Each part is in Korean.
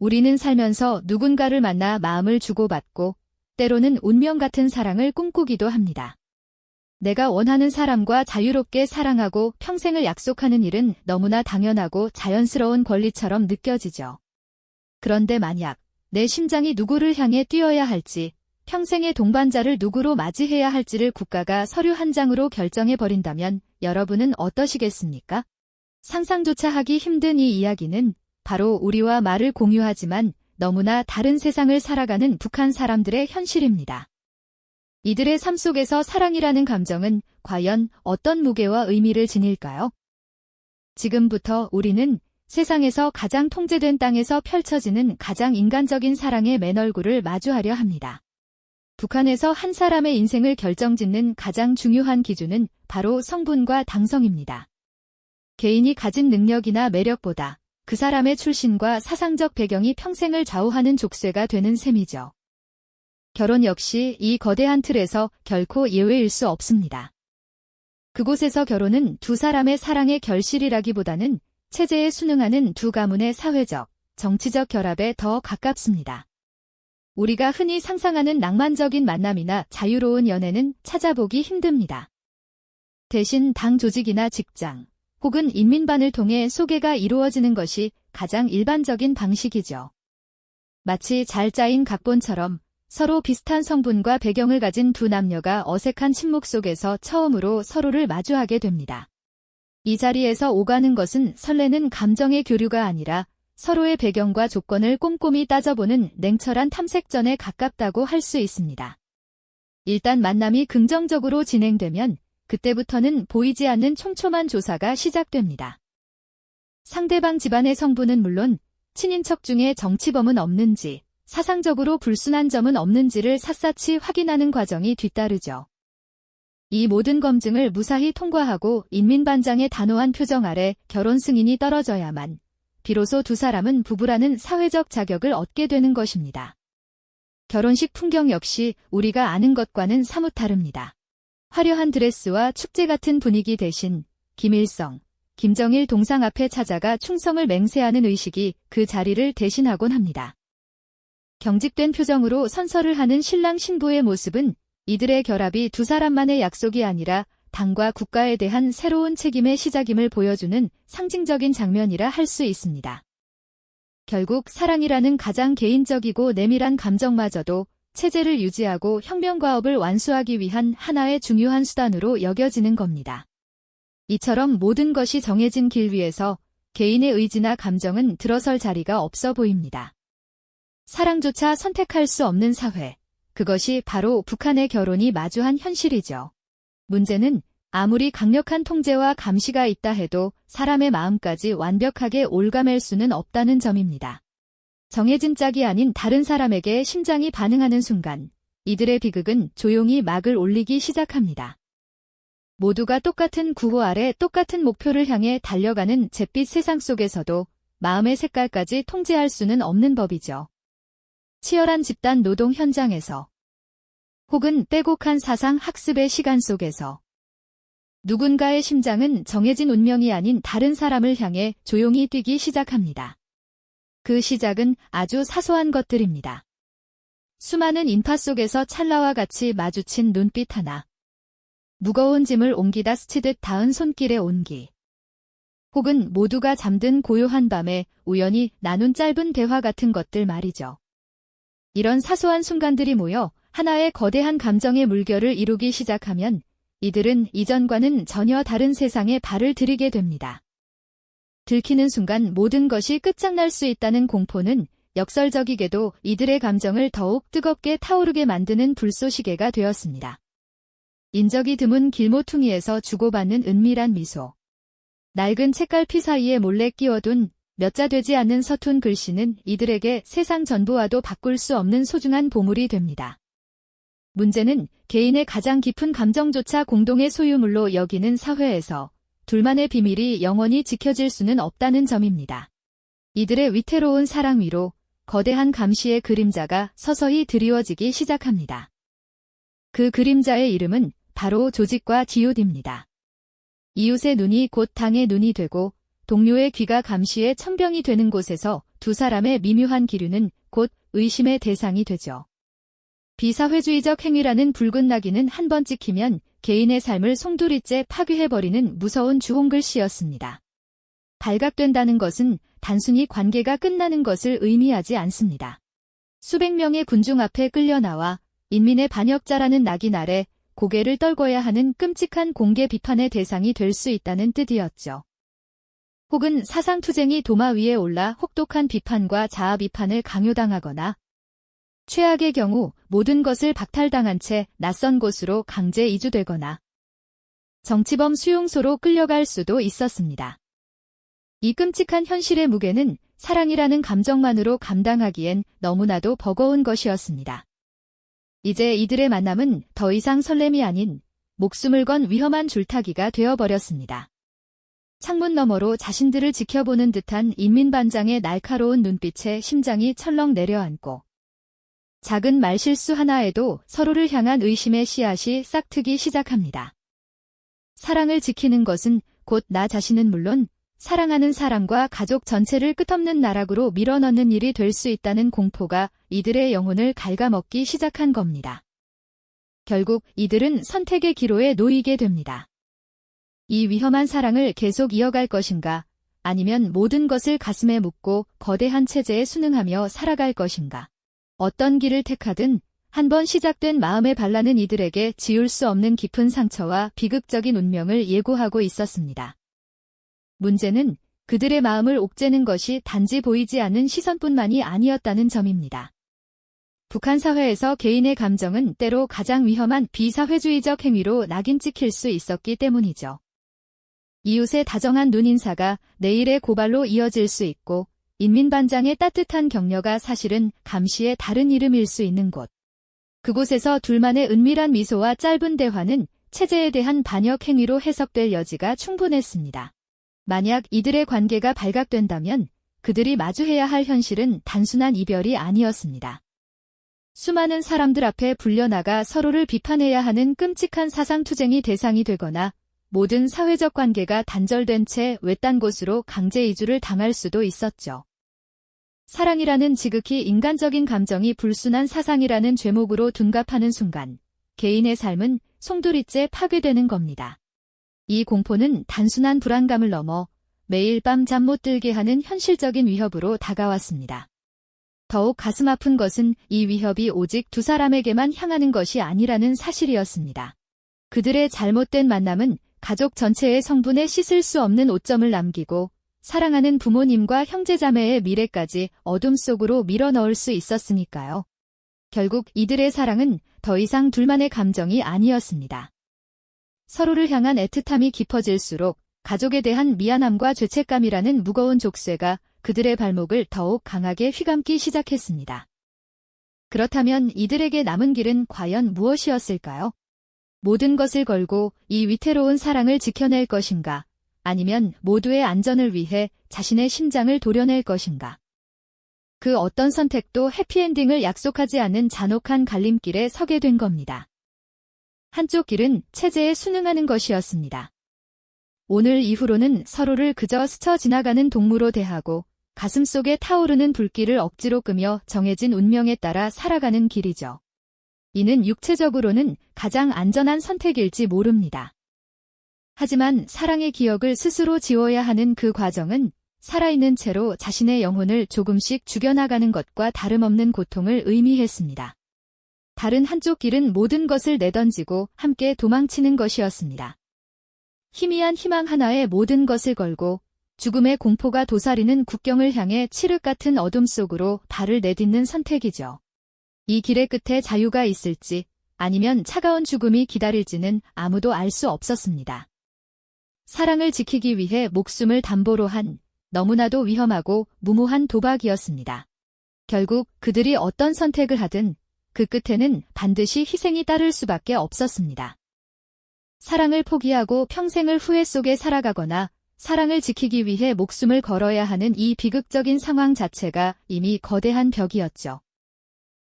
우리는 살면서 누군가를 만나 마음을 주고받고 때로는 운명 같은 사랑을 꿈꾸기도 합니다. 내가 원하는 사람과 자유롭게 사랑하고 평생을 약속하는 일은 너무나 당연하고 자연스러운 권리처럼 느껴지죠. 그런데 만약 내 심장이 누구를 향해 뛰어야 할지, 평생의 동반자를 누구로 맞이해야 할지를 국가가 서류 한 장으로 결정해버린다면 여러분은 어떠시겠습니까? 상상조차 하기 힘든 이 이야기는 바로 우리와 말을 공유하지만 너무나 다른 세상을 살아가는 북한 사람들의 현실입니다. 이들의 삶 속에서 사랑이라는 감정은 과연 어떤 무게와 의미를 지닐까요? 지금부터 우리는 세상에서 가장 통제된 땅에서 펼쳐지는 가장 인간적인 사랑의 맨얼굴을 마주하려 합니다. 북한에서 한 사람의 인생을 결정짓는 가장 중요한 기준은 바로 성분과 당성입니다. 개인이 가진 능력이나 매력보다 그 사람의 출신과 사상적 배경이 평생을 좌우하는 족쇄가 되는 셈이죠. 결혼 역시 이 거대한 틀에서 결코 예외일 수 없습니다. 그곳에서 결혼은 두 사람의 사랑의 결실이라기보다는 체제에 순응하는 두 가문의 사회적, 정치적 결합에 더 가깝습니다. 우리가 흔히 상상하는 낭만적인 만남이나 자유로운 연애는 찾아보기 힘듭니다. 대신 당 조직이나 직장, 혹은 인민반을 통해 소개가 이루어지는 것이 가장 일반적인 방식이죠. 마치 잘 짜인 각본처럼 서로 비슷한 성분과 배경을 가진 두 남녀가 어색한 침묵 속에서 처음으로 서로를 마주하게 됩니다. 이 자리에서 오가는 것은 설레는 감정의 교류가 아니라 서로의 배경과 조건을 꼼꼼히 따져보는 냉철한 탐색전에 가깝다고 할 수 있습니다. 일단 만남이 긍정적으로 진행되면 그때부터는 보이지 않는 촘촘한 조사가 시작됩니다. 상대방 집안의 성분은 물론 친인척 중에 정치범은 없는지, 사상적으로 불순한 점은 없는지를 샅샅이 확인하는 과정이 뒤따르죠. 이 모든 검증을 무사히 통과하고 인민반장의 단호한 표정 아래 결혼 승인이 떨어져야만 비로소 두 사람은 부부라는 사회적 자격을 얻게 되는 것입니다. 결혼식 풍경 역시 우리가 아는 것과는 사뭇 다릅니다. 화려한 드레스와 축제 같은 분위기 대신 김일성, 김정일 동상 앞에 찾아가 충성을 맹세하는 의식이 그 자리를 대신하곤 합니다. 경직된 표정으로 선서를 하는 신랑 신부의 모습은 이들의 결합이 두 사람만의 약속이 아니라 당과 국가에 대한 새로운 책임의 시작임을 보여주는 상징적인 장면이라 할 수 있습니다. 결국 사랑이라는 가장 개인적이고 내밀한 감정마저도 체제를 유지하고 혁명과업을 완수하기 위한 하나의 중요한 수단으로 여겨지는 겁니다. 이처럼 모든 것이 정해진 길 위에서 개인의 의지나 감정은 들어설 자리가 없어 보입니다. 사랑조차 선택할 수 없는 사회, 그것이 바로 북한의 결혼이 마주한 현실이죠. 문제는 아무리 강력한 통제와 감시가 있다 해도 사람의 마음까지 완벽하게 옭아맬 수는 없다는 점입니다. 정해진 짝이 아닌 다른 사람에게 심장이 반응하는 순간 이들의 비극은 조용히 막을 올리기 시작합니다. 모두가 똑같은 구호 아래 똑같은 목표를 향해 달려가는 잿빛 세상 속에서도 마음의 색깔까지 통제할 수는 없는 법이죠. 치열한 집단 노동 현장에서 혹은 빼곡한 사상 학습의 시간 속에서 누군가의 심장은 정해진 운명이 아닌 다른 사람을 향해 조용히 뛰기 시작합니다. 그 시작은 아주 사소한 것들입니다. 수많은 인파 속에서 찰나와 같이 마주친 눈빛 하나. 무거운 짐을 옮기다 스치듯 닿은 손길의 온기. 혹은 모두가 잠든 고요한 밤에 우연히 나눈 짧은 대화 같은 것들 말이죠. 이런 사소한 순간들이 모여 하나의 거대한 감정의 물결을 이루기 시작하면 이들은 이전과는 전혀 다른 세상에 발을 들이게 됩니다. 들키는 순간 모든 것이 끝장날 수 있다는 공포는 역설적이게도 이들의 감정을 더욱 뜨겁게 타오르게 만드는 불쏘시개가 되었습니다. 인적이 드문 길모퉁이에서 주고받는 은밀한 미소. 낡은 책갈피 사이에 몰래 끼워둔 몇 자 되지 않는 서툰 글씨는 이들에게 세상 전부와도 바꿀 수 없는 소중한 보물이 됩니다. 문제는 개인의 가장 깊은 감정조차 공동의 소유물로 여기는 사회에서 둘만의 비밀이 영원히 지켜질 수는 없다는 점입니다. 이들의 위태로운 사랑 위로 거대한 감시의 그림자가 서서히 드리워지기 시작합니다. 그 그림자의 이름은 바로 조직과 디오드입니다. 이웃의 눈이 곧 당의 눈이 되고 동료의 귀가 감시의 천병이 되는 곳에서 두 사람의 미묘한 기류는 곧 의심의 대상이 되죠. 비사회주의적 행위라는 붉은 낙인은 한 번 찍히면 개인의 삶을 송두리째 파괴해버리는 무서운 주홍글씨였습니다. 발각된다는 것은 단순히 관계가 끝나는 것을 의미하지 않습니다. 수백 명의 군중 앞에 끌려나와 인민의 반역자라는 낙인 아래 고개를 떨궈야 하는 끔찍한 공개 비판의 대상이 될 수 있다는 뜻이었죠. 혹은 사상투쟁이 도마 위에 올라 혹독한 비판과 자아 비판을 강요당하거나 최악의 경우 모든 것을 박탈당한 채 낯선 곳으로 강제 이주되거나 정치범 수용소로 끌려갈 수도 있었습니다. 이 끔찍한 현실의 무게는 사랑이라는 감정만으로 감당하기엔 너무나도 버거운 것이었습니다. 이제 이들의 만남은 더 이상 설렘이 아닌 목숨을 건 위험한 줄타기가 되어버렸습니다. 창문 너머로 자신들을 지켜보는 듯한 인민반장의 날카로운 눈빛에 심장이 철렁 내려앉고 작은 말실수 하나에도 서로를 향한 의심의 씨앗이 싹트기 시작합니다. 사랑을 지키는 것은 곧 나 자신은 물론 사랑하는 사람과 가족 전체를 끝없는 나락으로 밀어넣는 일이 될 수 있다는 공포가 이들의 영혼을 갉아먹기 시작한 겁니다. 결국 이들은 선택의 기로에 놓이게 됩니다. 이 위험한 사랑을 계속 이어갈 것인가, 아니면 모든 것을 가슴에 묻고 거대한 체제에 순응하며 살아갈 것인가. 어떤 길을 택하든 한번 시작된 마음의 반란은 이들에게 지울 수 없는 깊은 상처와 비극적인 운명을 예고하고 있었습니다. 문제는 그들의 마음을 옥죄는 것이 단지 보이지 않는 시선뿐만이 아니었다는 점입니다. 북한 사회에서 개인의 감정은 때로 가장 위험한 비사회주의적 행위로 낙인 찍힐 수 있었기 때문이죠. 이웃의 다정한 눈인사가 내일의 고발로 이어질 수 있고 인민반장의 따뜻한 격려가 사실은 감시의 다른 이름일 수 있는 곳. 그곳에서 둘만의 은밀한 미소와 짧은 대화는 체제에 대한 반역 행위로 해석될 여지가 충분했습니다. 만약 이들의 관계가 발각된다면 그들이 마주해야 할 현실은 단순한 이별이 아니었습니다. 수많은 사람들 앞에 불려나가 서로를 비판해야 하는 끔찍한 사상투쟁이 대상이 되거나 모든 사회적 관계가 단절된 채 외딴 곳으로 강제 이주를 당할 수도 있었죠. 사랑이라는 지극히 인간적인 감정이 불순한 사상이라는 죄목으로 둔갑하는 순간 개인의 삶은 송두리째 파괴되는 겁니다. 이 공포는 단순한 불안감을 넘어 매일 밤 잠 못 들게 하는 현실적인 위협으로 다가왔습니다. 더욱 가슴 아픈 것은 이 위협이 오직 두 사람에게만 향하는 것이 아니라는 사실이었습니다. 그들의 잘못된 만남은 가족 전체의 성분에 씻을 수 없는 오점을 남기고 사랑하는 부모님과 형제자매의 미래까지 어둠 속으로 밀어넣을 수 있었으니까요. 결국 이들의 사랑은 더 이상 둘만의 감정이 아니었습니다. 서로를 향한 애틋함이 깊어질수록 가족에 대한 미안함과 죄책감이라는 무거운 족쇄가 그들의 발목을 더욱 강하게 휘감기 시작했습니다. 그렇다면 이들에게 남은 길은 과연 무엇이었을까요? 모든 것을 걸고 이 위태로운 사랑을 지켜낼 것인가? 아니면 모두의 안전을 위해 자신의 심장을 도려낼 것인가? 그 어떤 선택도 해피엔딩을 약속하지 않는 잔혹한 갈림길에 서게 된 겁니다. 한쪽 길은 체제에 순응하는 것이었습니다. 오늘 이후로는 서로를 그저 스쳐 지나가는 동무로 대하고 가슴속에 타오르는 불길을 억지로 끄며 정해진 운명에 따라 살아가는 길이죠. 이는 육체적으로는 가장 안전한 선택일지 모릅니다. 하지만 사랑의 기억을 스스로 지워야 하는 그 과정은 살아있는 채로 자신의 영혼을 조금씩 죽여나가는 것과 다름없는 고통을 의미했습니다. 다른 한쪽 길은 모든 것을 내던지고 함께 도망치는 것이었습니다. 희미한 희망 하나에 모든 것을 걸고 죽음의 공포가 도사리는 국경을 향해 칠흑 같은 어둠 속으로 발을 내딛는 선택이죠. 이 길의 끝에 자유가 있을지 아니면 차가운 죽음이 기다릴지는 아무도 알 수 없었습니다. 사랑을 지키기 위해 목숨을 담보로 한 너무나도 위험하고 무모한 도박이었습니다. 결국 그들이 어떤 선택을 하든 그 끝에는 반드시 희생이 따를 수밖에 없었습니다. 사랑을 포기하고 평생을 후회 속에 살아가거나 사랑을 지키기 위해 목숨을 걸어야 하는 이 비극적인 상황 자체가 이미 거대한 벽이었죠.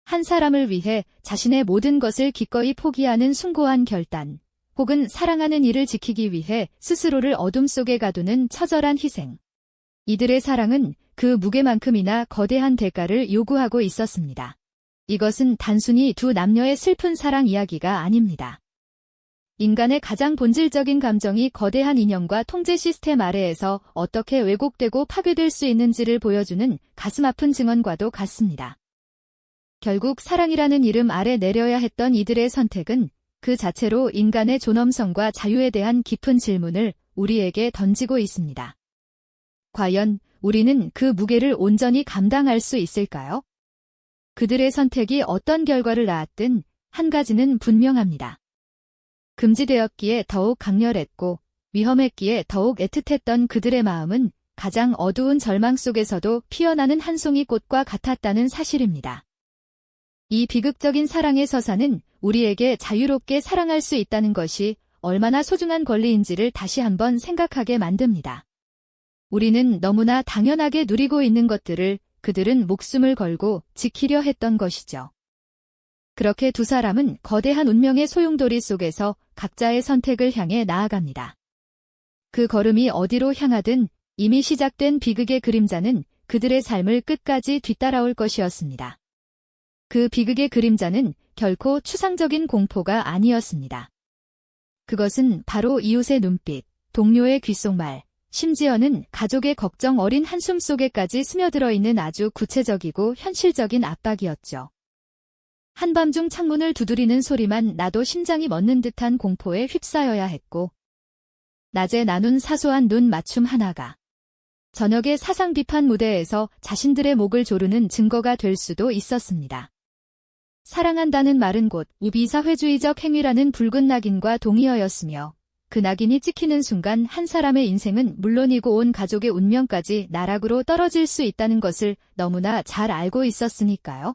한 사람을 위해 자신의 모든 것을 기꺼이 포기하는 숭고한 결단, 혹은 사랑하는 이를 지키기 위해 스스로를 어둠 속에 가두는 처절한 희생. 이들의 사랑은 그 무게만큼이나 거대한 대가를 요구하고 있었습니다. 이것은 단순히 두 남녀의 슬픈 사랑 이야기가 아닙니다. 인간의 가장 본질적인 감정이 거대한 이념과 통제 시스템 아래에서 어떻게 왜곡되고 파괴될 수 있는지를 보여주는 가슴 아픈 증언과도 같습니다. 결국 사랑이라는 이름 아래 내려야 했던 이들의 선택은 그 자체로 인간의 존엄성과 자유에 대한 깊은 질문을 우리에게 던지고 있습니다. 과연 우리는 그 무게를 온전히 감당할 수 있을까요? 그들의 선택이 어떤 결과를 낳았든 한 가지는 분명합니다. 금지되었기에 더욱 강렬했고 위험했기에 더욱 애틋했던 그들의 마음은 가장 어두운 절망 속에서도 피어나는 한 송이 꽃과 같았다는 사실입니다. 이 비극적인 사랑의 서사는 우리에게 자유롭게 사랑할 수 있다는 것이 얼마나 소중한 권리인지를 다시 한번 생각하게 만듭니다. 우리는 너무나 당연하게 누리고 있는 것들을 그들은 목숨을 걸고 지키려 했던 것이죠. 그렇게 두 사람은 거대한 운명의 소용돌이 속에서 각자의 선택을 향해 나아갑니다. 그 걸음이 어디로 향하든 이미 시작된 비극의 그림자는 그들의 삶을 끝까지 뒤따라올 것이었습니다. 그 비극의 그림자는 결코 추상적인 공포가 아니었습니다. 그것은 바로 이웃의 눈빛, 동료의 귓속말, 심지어는 가족의 걱정 어린 한숨 속에까지 스며들어 있는 아주 구체적이고 현실적인 압박이었죠. 한밤중 창문을 두드리는 소리만 나도 심장이 멎는 듯한 공포에 휩싸여야 했고, 낮에 나눈 사소한 눈 맞춤 하나가 저녁의 사상 비판 무대에서 자신들의 목을 조르는 증거가 될 수도 있었습니다. 사랑한다는 말은 곧 우비사회주의적 행위라는 붉은 낙인과 동의어였으며 그 낙인이 찍히는 순간 한 사람의 인생은 물론이고 온 가족의 운명까지 나락으로 떨어질 수 있다는 것을 너무나 잘 알고 있었으니까요.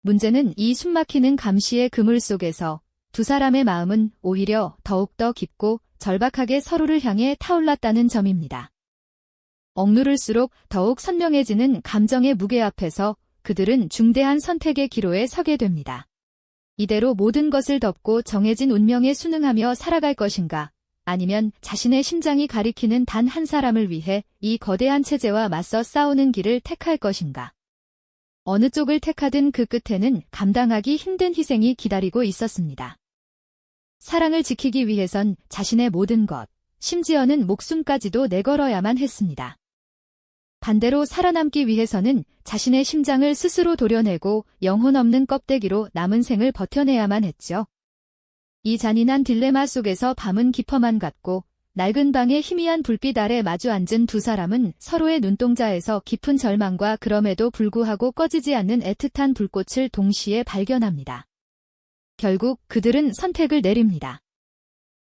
문제는 이 숨막히는 감시의 그물 속에서 두 사람의 마음은 오히려 더욱더 깊고 절박하게 서로를 향해 타올랐다는 점입니다. 억누를수록 더욱 선명해지는 감정의 무게 앞에서 그들은 중대한 선택의 기로에 서게 됩니다. 이대로 모든 것을 덮고 정해진 운명에 순응하며 살아갈 것인가, 아니면 자신의 심장이 가리키는 단 한 사람을 위해 이 거대한 체제와 맞서 싸우는 길을 택할 것인가. 어느 쪽을 택하든 그 끝에는 감당하기 힘든 희생이 기다리고 있었습니다. 사랑을 지키기 위해선 자신의 모든 것, 심지어는 목숨까지도 내걸어야만 했습니다. 반대로 살아남기 위해서는 자신의 심장을 스스로 도려내고 영혼 없는 껍데기로 남은 생을 버텨내야만 했죠. 이 잔인한 딜레마 속에서 밤은 깊어만 갔고 낡은 방의 희미한 불빛 아래 마주 앉은 두 사람은 서로의 눈동자에서 깊은 절망과 그럼에도 불구하고 꺼지지 않는 애틋한 불꽃을 동시에 발견합니다. 결국 그들은 선택을 내립니다.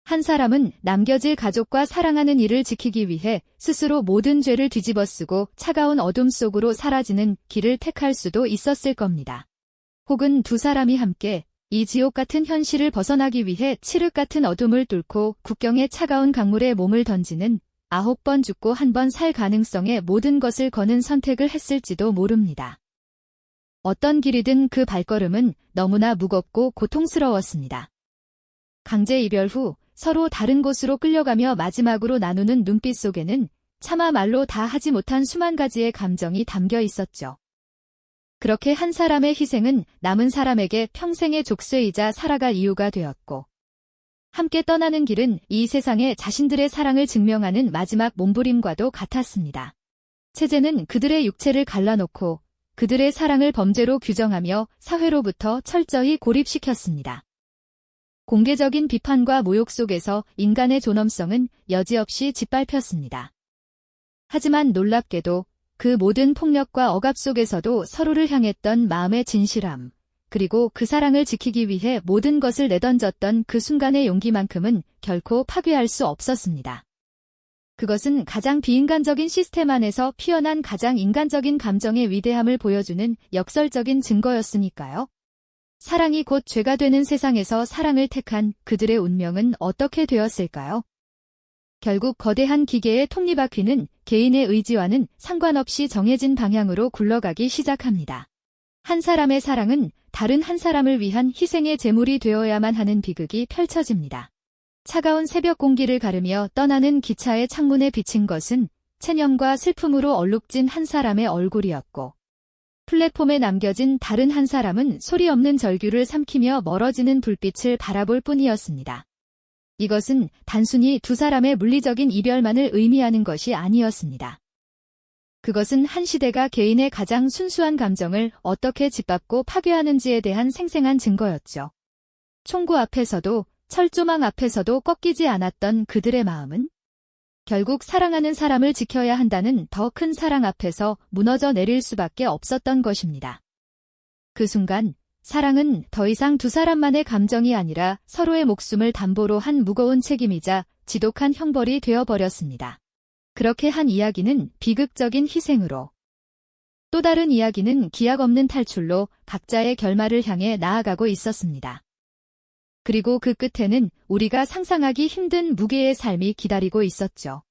한 사람은 남겨질 가족과 사랑하는 이를 지키기 위해 스스로 모든 죄를 뒤집어쓰고 차가운 어둠 속으로 사라지는 길을 택할 수도 있었을 겁니다. 혹은 두 사람이 함께 이 지옥 같은 현실을 벗어나기 위해 칠흑 같은 어둠을 뚫고 국경의 차가운 강물에 몸을 던지는 9번 죽고 1번 살 가능성에 모든 것을 거는 선택을 했을지도 모릅니다. 어떤 길이든 그 발걸음은 너무나 무겁고 고통스러웠습니다. 강제 이별 후 서로 다른 곳으로 끌려가며 마지막으로 나누는 눈빛 속에는 차마 말로 다 하지 못한 수만 가지의 감정이 담겨 있었죠. 그렇게 한 사람의 희생은 남은 사람에게 평생의 족쇄이자 살아갈 이유가 되었고, 함께 떠나는 길은 이 세상에 자신들의 사랑을 증명하는 마지막 몸부림과도 같았습니다. 체제는 그들의 육체를 갈라놓고 그들의 사랑을 범죄로 규정하며 사회로부터 철저히 고립시켰습니다. 공개적인 비판과 모욕 속에서 인간의 존엄성은 여지없이 짓밟혔습니다. 하지만 놀랍게도 그 모든 폭력과 억압 속에서도 서로를 향했던 마음의 진실함, 그리고 그 사랑을 지키기 위해 모든 것을 내던졌던 그 순간의 용기만큼은 결코 파괴할 수 없었습니다. 그것은 가장 비인간적인 시스템 안에서 피어난 가장 인간적인 감정의 위대함을 보여주는 역설적인 증거였으니까요. 사랑이 곧 죄가 되는 세상에서 사랑을 택한 그들의 운명은 어떻게 되었을까요? 결국 거대한 기계의 톱니바퀴는 개인의 의지와는 상관없이 정해진 방향으로 굴러가기 시작합니다. 한 사람의 사랑은 다른 한 사람을 위한 희생의 제물이 되어야만 하는 비극이 펼쳐집니다. 차가운 새벽 공기를 가르며 떠나는 기차의 창문에 비친 것은 체념과 슬픔으로 얼룩진 한 사람의 얼굴이었고, 플랫폼에 남겨진 다른 한 사람은 소리 없는 절규를 삼키며 멀어지는 불빛을 바라볼 뿐이었습니다. 이것은 단순히 두 사람의 물리적인 이별만을 의미하는 것이 아니었습니다. 그것은 한 시대가 개인의 가장 순수한 감정을 어떻게 짓밟고 파괴하는지에 대한 생생한 증거였죠. 총구 앞에서도 철조망 앞에서도 꺾이지 않았던 그들의 마음은 결국 사랑하는 사람을 지켜야 한다는 더 큰 사랑 앞에서 무너져 내릴 수밖에 없었던 것입니다. 그 순간 사랑은 더 이상 두 사람만의 감정이 아니라 서로의 목숨을 담보로 한 무거운 책임이자 지독한 형벌이 되어버렸습니다. 그렇게 한 이야기는 비극적인 희생으로, 또 다른 이야기는 기약 없는 탈출로 각자의 결말을 향해 나아가고 있었습니다. 그리고 그 끝에는 우리가 상상하기 힘든 무게의 삶이 기다리고 있었죠.